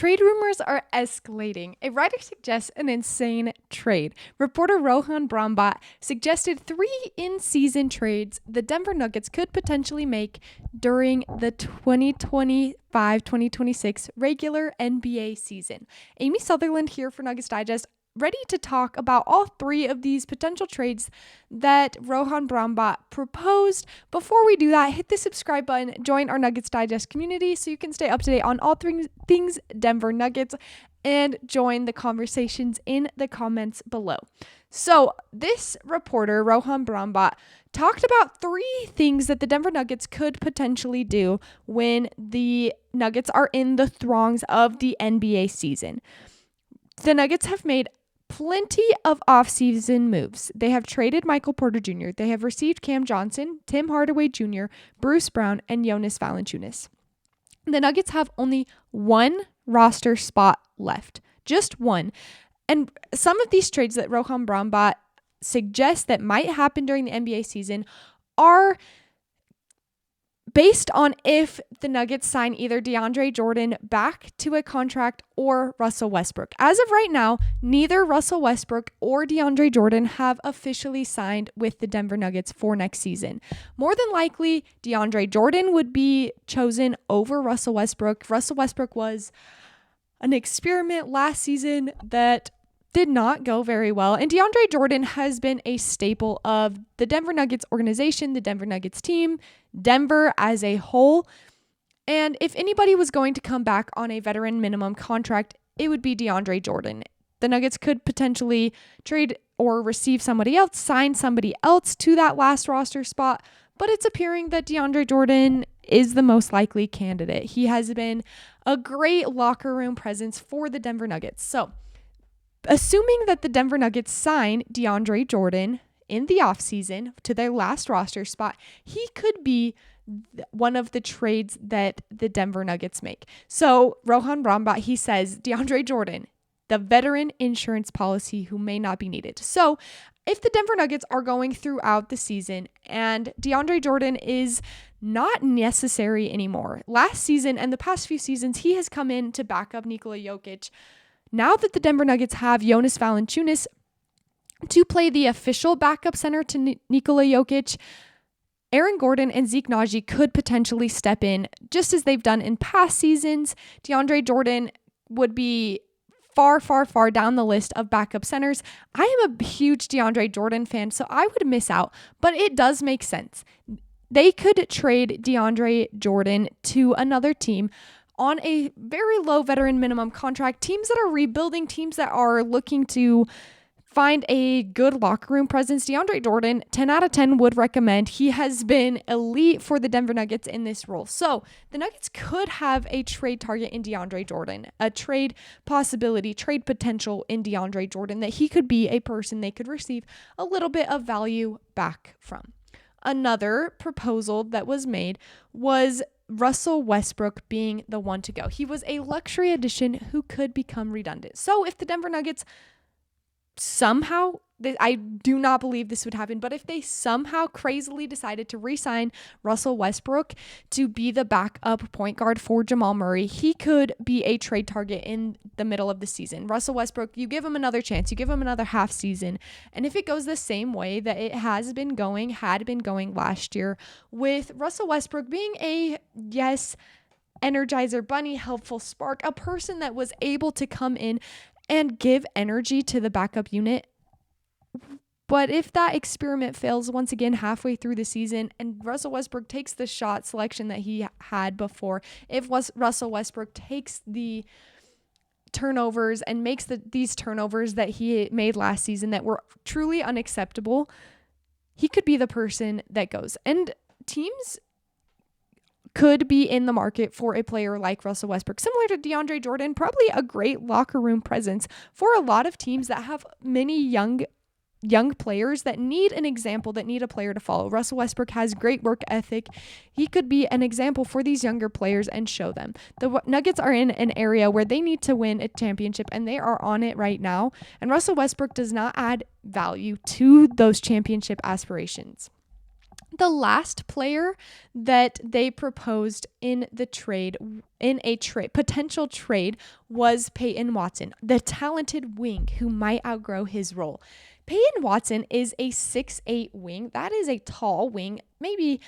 Trade rumors are escalating. A writer suggests an insane trade. Reporter Rohan Brombat suggested 3 in-season trades the Denver Nuggets could potentially make during the 2025-2026 regular NBA season. Amy Sutherland here for Nuggets Digest, ready to talk about all 3 of these potential trades that Rohan Brombat proposed. Before we do that, hit the subscribe button, join our Nuggets Digest community so you can stay up to date on all 3 things Denver Nuggets, and join the conversations in the comments below. So this reporter, Rohan Brombat, talked about 3 things that the Denver Nuggets could potentially do when the Nuggets are in the throngs of the NBA season. The Nuggets have made plenty of offseason moves. They have traded Michael Porter Jr. They have received Cam Johnson, Tim Hardaway Jr., Bruce Brown, and Jonas Valanciunas. The Nuggets have only 1 roster spot left. Just 1. And some of these trades that Rohan Brombat suggests that might happen during the NBA season are based on if the Nuggets sign either DeAndre Jordan back to a contract or Russell Westbrook. As of right now, neither Russell Westbrook or DeAndre Jordan have officially signed with the Denver Nuggets for next season. More than likely, DeAndre Jordan would be chosen over Russell Westbrook. Russell Westbrook was an experiment last season that did not go very well. And DeAndre Jordan has been a staple of the Denver Nuggets organization, the Denver Nuggets team, Denver as a whole. And if anybody was going to come back on a veteran minimum contract, it would be DeAndre Jordan. The Nuggets could potentially trade or receive somebody else, sign somebody else to that last roster spot. But it's appearing that DeAndre Jordan is the most likely candidate. He has been a great locker room presence for the Denver Nuggets. So, assuming that the Denver Nuggets sign DeAndre Jordan in the offseason to their last roster spot, he could be one of the trades that the Denver Nuggets make. So Rohan Brombat, he says, DeAndre Jordan, the veteran insurance policy who may not be needed. So if the Denver Nuggets are going throughout the season and DeAndre Jordan is not necessary anymore, last season and the past few seasons, he has come in to back up Nikola Jokić. Now that the Denver Nuggets have Jonas Valanciunas to play the official backup center to Nikola Jokić, Aaron Gordon and Zeke Naji could potentially step in just as they've done in past seasons. DeAndre Jordan would be far, far, far down the list of backup centers. I am a huge DeAndre Jordan fan, so I would miss out, but it does make sense. They could trade DeAndre Jordan to another team on a very low veteran minimum contract, teams that are rebuilding, teams that are looking to find a good locker room presence. DeAndre Jordan, 10 out of 10 would recommend. He has been elite for the Denver Nuggets in this role. So the Nuggets could have a trade target in DeAndre Jordan, a trade possibility, trade potential in DeAndre Jordan, that he could be a person they could receive a little bit of value back from. Another proposal that was made was Russell Westbrook being the one to go. He was a luxury addition who could become redundant. So if the Denver Nuggets somehow, I do not believe this would happen, but if they somehow crazily decided to re-sign Russell Westbrook to be the backup point guard for Jamal Murray, he could be a trade target in the middle of the season. Russell Westbrook, you give him another chance, you give him another half season, and if it goes the same way that it had been going last year, with Russell Westbrook being a, yes, Energizer Bunny, helpful spark, a person that was able to come in and give energy to the backup unit. But if that experiment fails once again halfway through the season and Russell Westbrook takes the shot selection that he had before, if Russell Westbrook takes the turnovers and makes these turnovers that he made last season that were truly unacceptable, he could be the person that goes. And teams could be in the market for a player like Russell Westbrook, similar to DeAndre Jordan, probably a great locker room presence for a lot of teams that have many young players that need an example, that need a player to follow. Russell Westbrook has great work ethic. He could be an example for these younger players and show them. The Nuggets are in an area where they need to win a championship, and they are on it right now. And Russell Westbrook does not add value to those championship aspirations. The last player that they proposed in a potential trade, was Payton Watson, the talented wing who might outgrow his role. Payton Watson is a 6'8" wing. That is a tall wing, maybe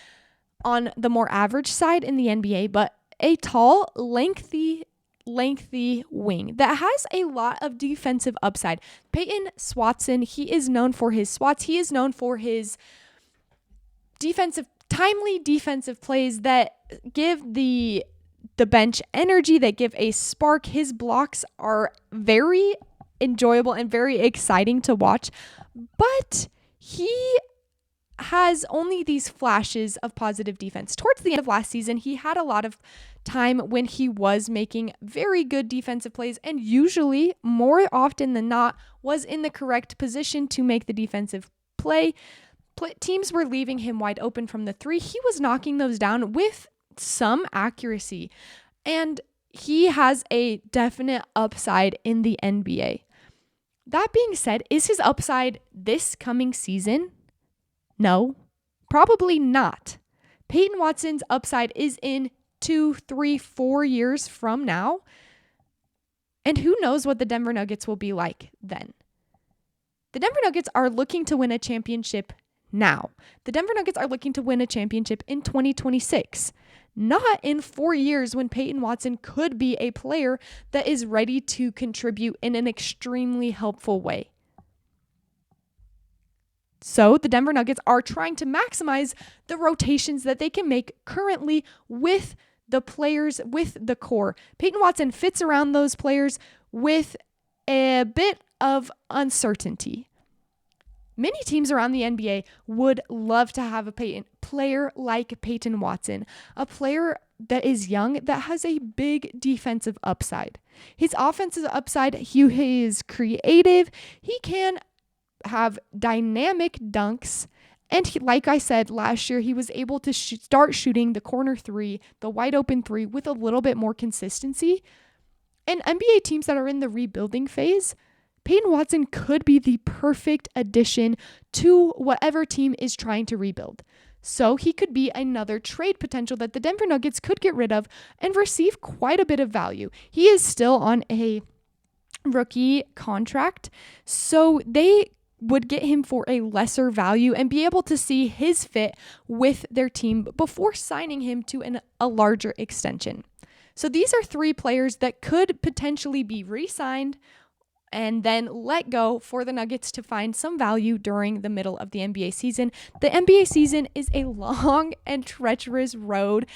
on the more average side in the NBA, but a tall, lengthy wing that has a lot of defensive upside. Payton Watson, he is known for his swats. He is known for his timely defensive plays that give the bench energy, that give a spark. His blocks are very enjoyable and very exciting to watch, but he has only these flashes of positive defense. Towards the end of last season, he had a lot of time when he was making very good defensive plays, and usually, more often than not, was in the correct position to make the defensive play. Teams were leaving him wide open from the three. He was knocking those down with some accuracy, and he has a definite upside in the NBA. That being said, is his upside this coming season? No, probably not. Payton Watson's upside is in 2, 3, 4 years from now. And who knows what the Denver Nuggets will be like then. The Denver Nuggets are looking to win a championship now. The Denver Nuggets are looking to win a championship in 2026, not in 4 years when Payton Watson could be a player that is ready to contribute in an extremely helpful way. So the Denver Nuggets are trying to maximize the rotations that they can make currently with the players, with the core. Payton Watson fits around those players with a bit of uncertainty. Many teams around the NBA would love to have a player like Payton Watson, a player that is young, that has a big defensive upside. His offensive upside, he is creative. He can have dynamic dunks. And like I said, last year, he was able to start shooting the corner three, the wide open three, with a little bit more consistency. And NBA teams that are in the rebuilding phase, Payton Watson could be the perfect addition to whatever team is trying to rebuild. So he could be another trade potential that the Denver Nuggets could get rid of and receive quite a bit of value. He is still on a rookie contract, so they would get him for a lesser value and be able to see his fit with their team before signing him to a larger extension. So these are 3 players that could potentially be re-signed and then let go for the Nuggets to find some value during the middle of the NBA season. The NBA season is a long and treacherous road,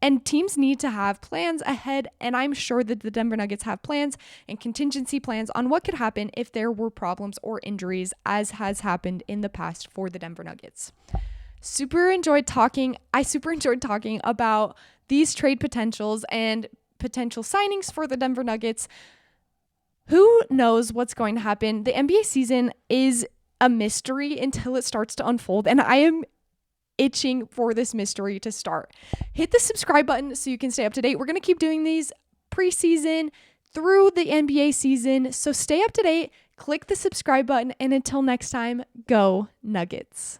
and teams need to have plans ahead, and I'm sure that the Denver Nuggets have plans and contingency plans on what could happen if there were problems or injuries, as has happened in the past for the Denver Nuggets. I super enjoyed talking about these trade potentials and potential signings for the Denver Nuggets. Who knows what's going to happen? The NBA season is a mystery until it starts to unfold, and I am itching for this mystery to start. Hit the subscribe button so you can stay up to date. We're going to keep doing these preseason through the NBA season, so stay up to date. Click the subscribe button, and until next time, go Nuggets.